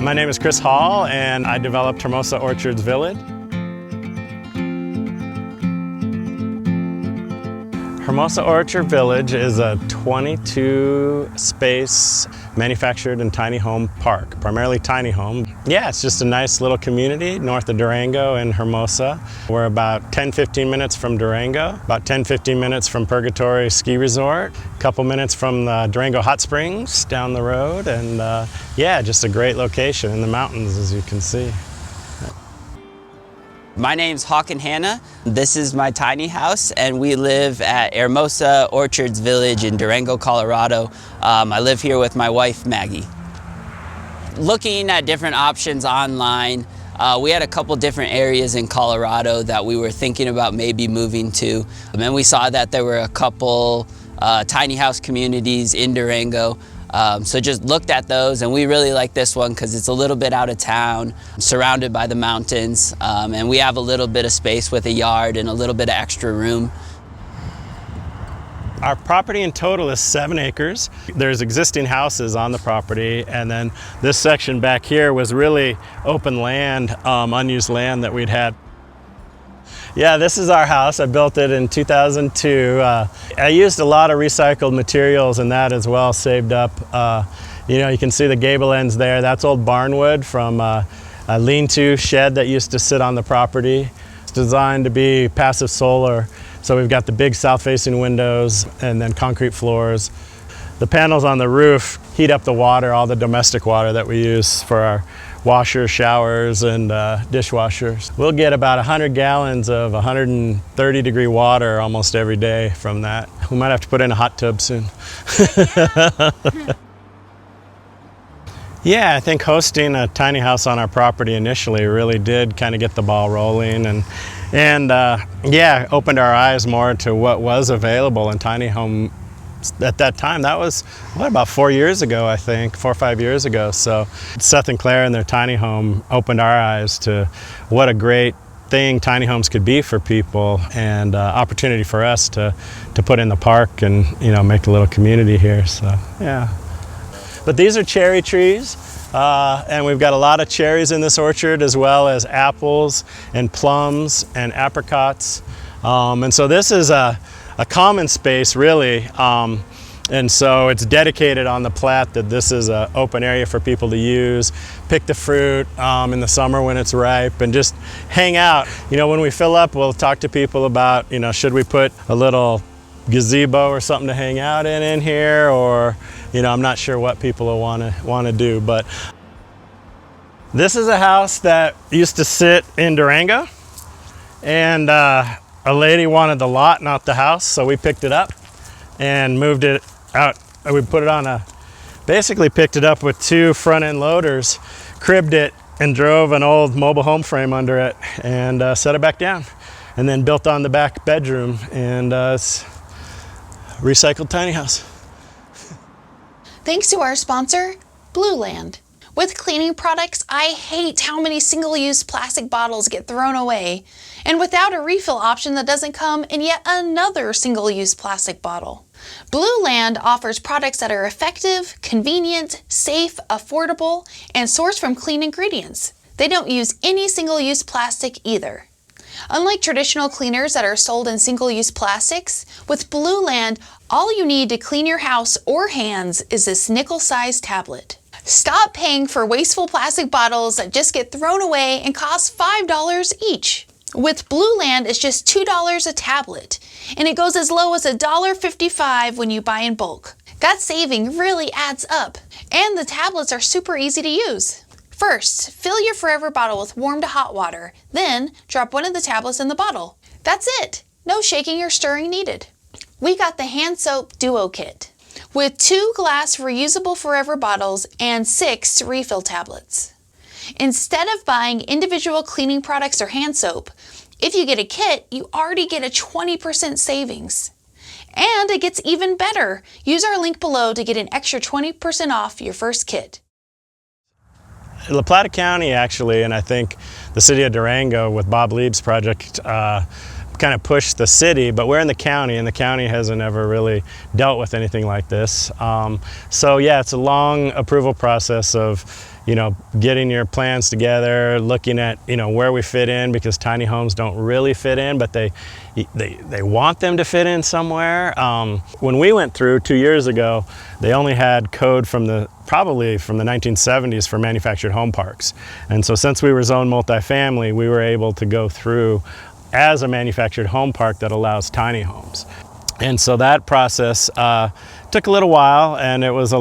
My name is Chris Hall, and I developed Hermosa Orchards Village. Hermosa Orchard Village is a 22-space manufactured and tiny home park, primarily tiny home. Yeah, it's just a nice little community north of Durango in Hermosa. We're about 10-15 minutes from Durango, about 10-15 minutes from Purgatory Ski Resort, a couple minutes from the Durango Hot Springs down the road, and yeah, just a great location in the mountains, as you can see. My name's Hawk and Hannah. This is my tiny house, and we live at Hermosa Orchards Village in Durango, Colorado. I live here with my wife, Maggie. Looking at different options online, we had a couple different areas in Colorado that we were thinking about maybe moving to. And we saw that there were a couple tiny house communities in Durango. So just looked at those, and we really like this one because it's a little bit out of town, surrounded by the mountains, and we have a little bit of space with a yard and a little bit of extra room. Our property in total is 7 acres. There's existing houses on the property, and then this section back here was really open land, unused land that we'd had. Yeah, this is our house. I built it in 2002. I used a lot of recycled materials in that as well, saved up. You know, you can see the gable ends there. That's old barnwood from a lean-to shed that used to sit on the property. It's designed to be passive solar. So we've got the big south-facing windows and then concrete floors. The panels on the roof heat up the water, all the domestic water that we use for our washers, showers, and dishwashers. We'll get about 100 gallons of 130-degree water almost every day from that. We might have to put in a hot tub soon. Yeah, I think hosting a tiny house on our property initially really did kind of get the ball rolling, and yeah, opened our eyes more to what was available in tiny home at that time. That was, what, about 4 years ago, I think, 4 or 5 years ago. So Seth and Claire and their tiny home opened our eyes to what a great thing tiny homes could be for people, and opportunity for us to put in the park and, you know, make a little community here. So yeah. But these are cherry trees, and we've got a lot of cherries in this orchard, as well as apples and plums and apricots. And so this is a common space, really, and so it's dedicated on the plat that this is an open area for people to use, pick the fruit in the summer when it's ripe, and just hang out. You know, when we fill up, we'll talk to people about, you know, should we put a little gazebo or something to hang out in here, or, you know, I'm not sure what people will want to do. But this is a house that used to sit in Durango, and a lady wanted the lot, not the house, so we picked it up and moved it out. We put it on basically picked it up with 2 front end loaders, cribbed it, and drove an old mobile home frame under it, and set it back down, and then built on the back bedroom, and it's a recycled tiny house. Thanks to our sponsor, Blue Land. With cleaning products, I hate how many single-use plastic bottles get thrown away, and without a refill option that doesn't come in yet another single-use plastic bottle. Blue Land offers products that are effective, convenient, safe, affordable, and sourced from clean ingredients. They don't use any single-use plastic either. Unlike traditional cleaners that are sold in single-use plastics, with Blue Land, all you need to clean your house or hands is this nickel-sized tablet. Stop paying for wasteful plastic bottles that just get thrown away and cost $5 each. With Blue Land, it's just $2 a tablet, and it goes as low as $1.55 when you buy in bulk. That saving really adds up, and the tablets are super easy to use. First, fill your Forever bottle with warm to hot water, then drop one of the tablets in the bottle. That's it! No shaking or stirring needed. We got the hand soap duo kit with 2 glass reusable Forever bottles and 6 refill tablets. Instead of buying individual cleaning products or hand soap, if you get a kit, you already get a 20% savings. And it gets even better. Use our link below to get an extra 20% off your first kit. La Plata County, actually, and I think the city of Durango with Bob Lieb's project kind of push the city, but we're in the county, and the county hasn't ever really dealt with anything like this. So yeah, it's a long approval process of, you know, getting your plans together, looking at, you know, where we fit in, because tiny homes don't really fit in, but they want them to fit in somewhere. When we went through 2 years ago, they only had code from probably from the 1970s for manufactured home parks. And so since we were zoned multifamily, we were able to go through as a manufactured home park that allows tiny homes. And so that process took a little while, and it was a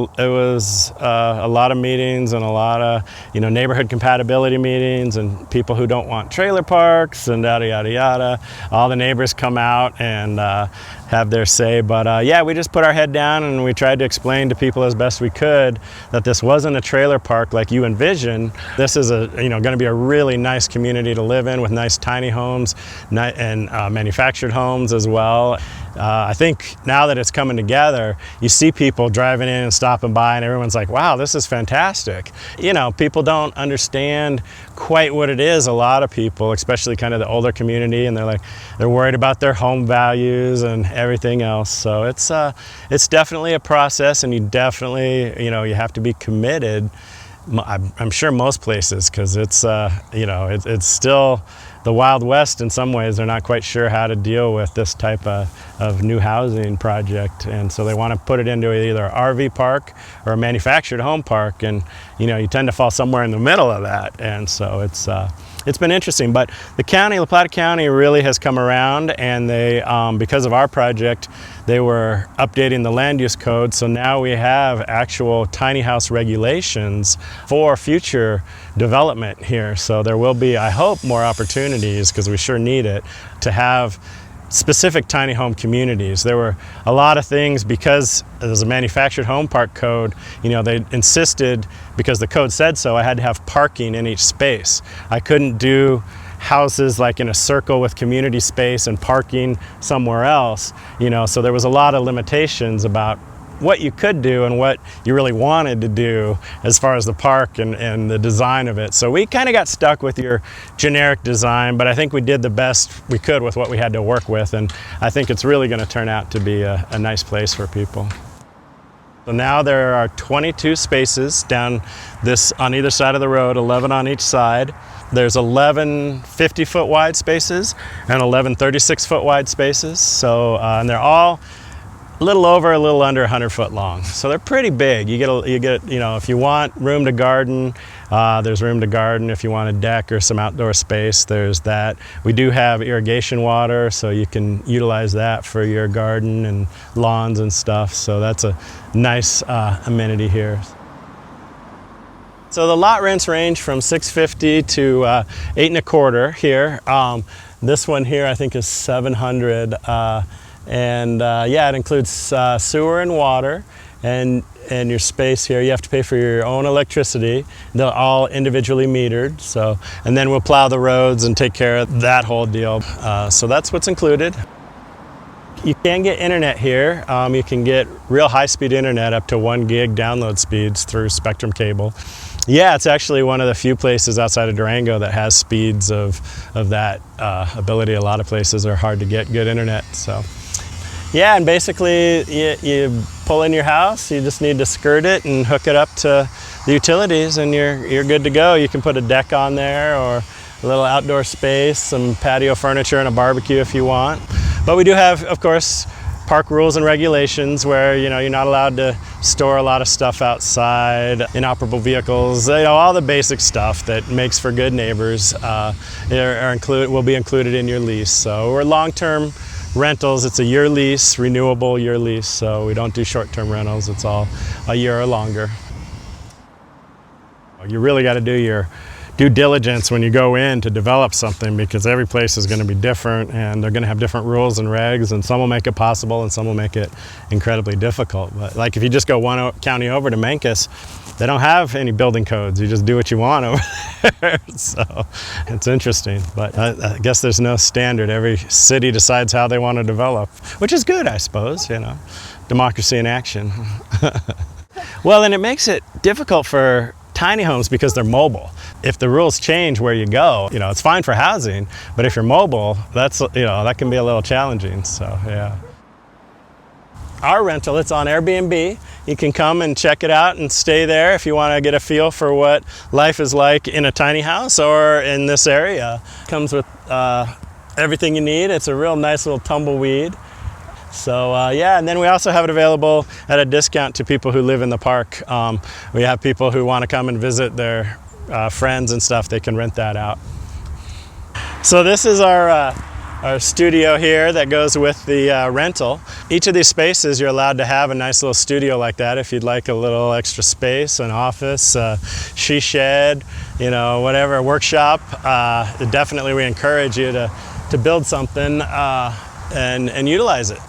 lot of meetings and a lot of, you know, neighborhood compatibility meetings, and people who don't want trailer parks and yada yada yada. All the neighbors come out and have their say, but yeah, we just put our head down and we tried to explain to people as best we could that this wasn't a trailer park like you envision. This is going to be a really nice community to live in, with nice tiny homes and manufactured homes as well. I think now that it's coming together, you see people driving in and stopping by, and everyone's like, wow, this is fantastic. You know, people don't understand quite what it is, a lot of people, especially kind of the older community, and they're worried about their home values and everything else. So it's definitely a process, and you definitely, you know, you have to be committed. I'm sure most places, because it's it's still the Wild West in some ways. They're not quite sure how to deal with this type of new housing project, and so they want to put it into either an RV park or a manufactured home park, and you know, you tend to fall somewhere in the middle of that. And so it's been interesting. But the county, La Plata County, really has come around, and they, because of our project, they were updating the land use code. So now we have actual tiny house regulations for future development here. So there will be, I hope, more opportunities, because we sure need it, to have specific tiny home communities. There were a lot of things, because there's a manufactured home park code, you know, they insisted, because the code said so, I had to have parking in each space. I couldn't do houses like in a circle with community space and parking somewhere else, you know, so there was a lot of limitations about what you could do and what you really wanted to do as far as the park and the design of it. So we kind of got stuck with your generic design, but I think we did the best we could with what we had to work with, and I think it's really going to turn out to be a nice place for people. So now there are 22 spaces down this on either side of the road, 11 on each side. There's 11 50-foot wide spaces and 11 36-foot wide spaces. So and they're all a little over, a little under 100 foot long. So they're pretty big. You get, you know, if you want room to garden, there's room to garden. If you want a deck or some outdoor space, there's that. We do have irrigation water, so you can utilize that for your garden and lawns and stuff. So that's a nice amenity here. So the lot rents range from $650 to $825 here. This one here I think is $700. And yeah, it includes sewer and water, and your space here. You have to pay for your own electricity. They're all individually metered. So, and then we'll plow the roads and take care of that whole deal. So that's what's included. You can get internet here. You can get real high-speed internet, up to 1 gig download speeds through Spectrum cable. Yeah, it's actually one of the few places outside of Durango that has speeds of that ability. A lot of places are hard to get good internet. So. Yeah, and basically you pull in your house, you just need to skirt it and hook it up to the utilities, and you're good to go. You can put a deck on there, or a little outdoor space, some patio furniture, and a barbecue if you want. But we do have, of course, park rules and regulations where, you know, you're not allowed to store a lot of stuff outside, inoperable vehicles, you know, all the basic stuff that makes for good neighbors will be included in your lease. So we're long-term rentals. It's a year lease, renewable year lease, so we don't do short-term rentals. It's all a year or longer. You really got to do your due diligence when you go in to develop something, because every place is going to be different, and they're going to have different rules and regs, and some will make it possible and some will make it incredibly difficult. But like if you just go one county over to Mancos, they don't have any building codes. You just do what you want over there. So it's interesting, but I guess there's no standard. Every city decides how they want to develop, which is good, I suppose, you know, democracy in action. Well, and it makes it difficult for tiny homes because they're mobile. If the rules change where you go, it's fine for housing, but if you're mobile, that can be a little challenging, so yeah. Our rental, it's on Airbnb. You can come and check it out and stay there if you want to get a feel for what life is like in a tiny house or in this area. Comes with everything you need. It's a real nice little tumbleweed. So yeah, and then we also have it available at a discount to people who live in the park. We have people who want to come and visit their friends and stuff. They can rent that out. So this is our studio here that goes with the rental. Each of these spaces you're allowed to have a nice little studio like that if you'd like a little extra space, an office, she shed, whatever, a workshop. Definitely we encourage you to build something and utilize it.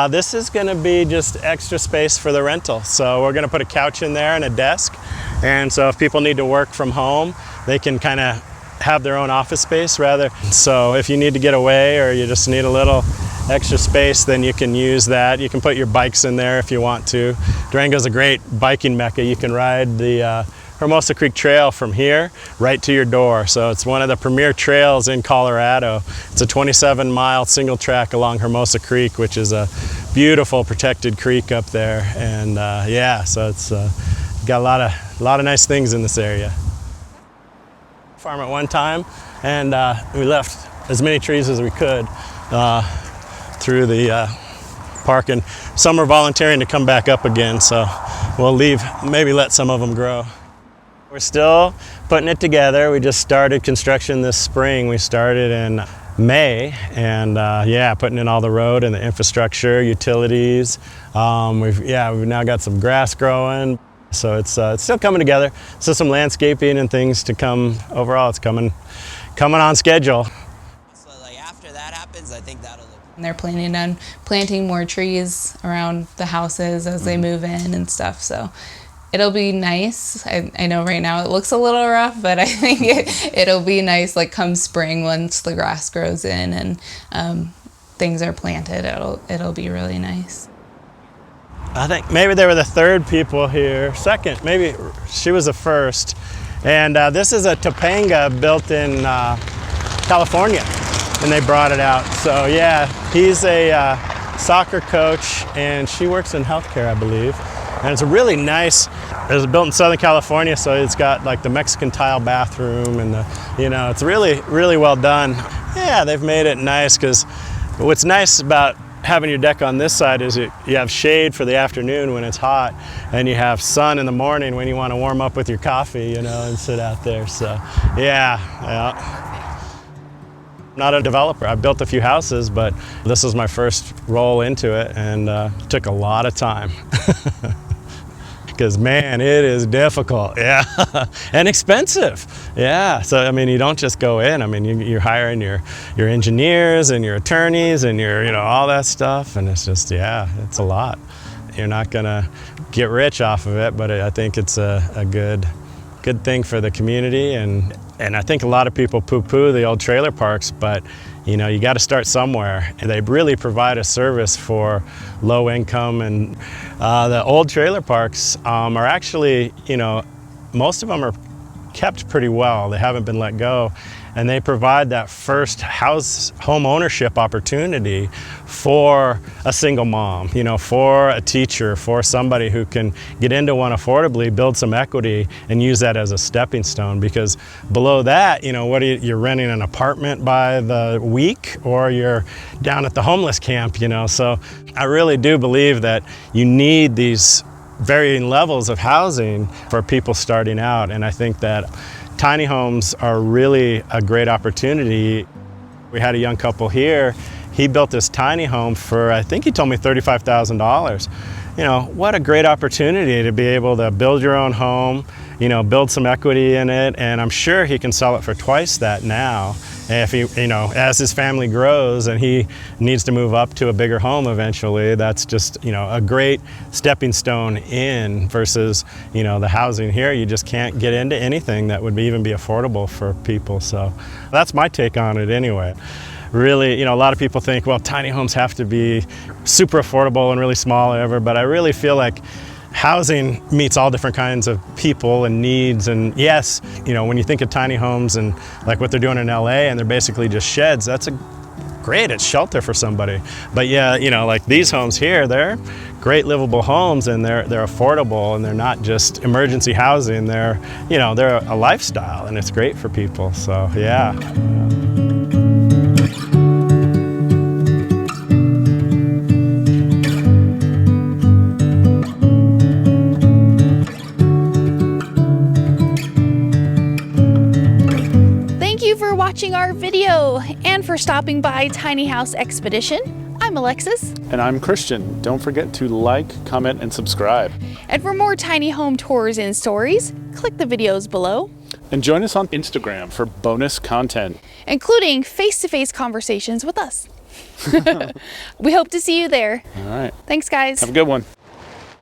This is going to be just extra space for the rental. So we're going to put a couch in there and a desk. And so if people need to work from home, they can kind of have their own office space rather. So if you need to get away or you just need a little extra space, then you can use that. You can put your bikes in there if you want to. Durango's a great biking mecca. You can ride the Hermosa Creek Trail from here right to your door. So it's one of the premier trails in Colorado. It's a 27-mile single track along Hermosa Creek, which is a beautiful protected creek up there. And yeah, so it's got a lot of nice things in this area. Farm at one time, and we left as many trees as we could through the park, and some are volunteering to come back up again, so we'll leave, maybe let some of them grow. We're still putting it together. We just started construction this spring. We started in May, and yeah, putting in all the road and the infrastructure, utilities. We've now got some grass growing. So it's still coming together. So some landscaping and things to come. Overall, it's coming on schedule. So like after that happens, I think that'll look. They're planning on planting more trees around the houses as they move in and stuff. So it'll be nice. I know right now it looks a little rough, but I think it'll be nice. Like come spring, once the grass grows in and things are planted, it'll be really nice. I think maybe they were the third people here, second, maybe she was the first. And this is a Topanga built in California, and they brought it out. So yeah, he's a soccer coach, and she works in healthcare, I believe. And it's a really nice, it was built in Southern California, so it's got like the Mexican tile bathroom and it's really, really well done. Yeah, they've made it nice, because what's nice about having your deck on this side is you have shade for the afternoon when it's hot, and you have sun in the morning when you want to warm up with your coffee, and sit out there. So yeah. Not a developer. I've built a few houses, but this was my first roll into it, and it took a lot of time. Because man, it is difficult, yeah, and expensive, yeah. So I mean, you don't just go in. I mean, you're hiring your engineers and your attorneys and your all that stuff, and it's just it's a lot. You're not gonna get rich off of it, but I think it's a good thing for the community, and I think a lot of people poo-poo the old trailer parks, but you got to start somewhere, and they really provide a service for low income. And the old trailer parks are actually, most of them are kept pretty well. They haven't been let go, and they provide that first home ownership opportunity for a single mom, for a teacher, for somebody who can get into one affordably, build some equity, and use that as a stepping stone. Because below that, what are you're renting an apartment by the week, or you're down at the homeless camp, So I really do believe that you need these varying levels of housing for people starting out, and I think that tiny homes are really a great opportunity. We had a young couple here. He built this tiny home for, I think he told me $35,000. What a great opportunity to be able to build your own home, build some equity in it, and I'm sure he can sell it for twice that now. If he, as his family grows and he needs to move up to a bigger home eventually, that's just, a great stepping stone in versus, the housing here. You just can't get into anything that would even be affordable for people. So that's my take on it anyway. Really, a lot of people think, well, tiny homes have to be super affordable and really small or whatever, but I really feel like housing meets all different kinds of people and needs. And yes, when you think of tiny homes and like what they're doing in LA, and they're basically just sheds, that's great, it's shelter for somebody. But yeah, like these homes here, they're great livable homes, and they're affordable, and they're not just emergency housing. They're a lifestyle, and it's great for people. So yeah. Thank you for watching our video and for stopping by Tiny House Expedition. I'm Alexis. And I'm Christian. Don't forget to like, comment, and subscribe. And for more tiny home tours and stories, click the videos below. And join us on Instagram for bonus content, including face-to-face conversations with us. We hope to see you there. All right. Thanks, guys. Have a good one.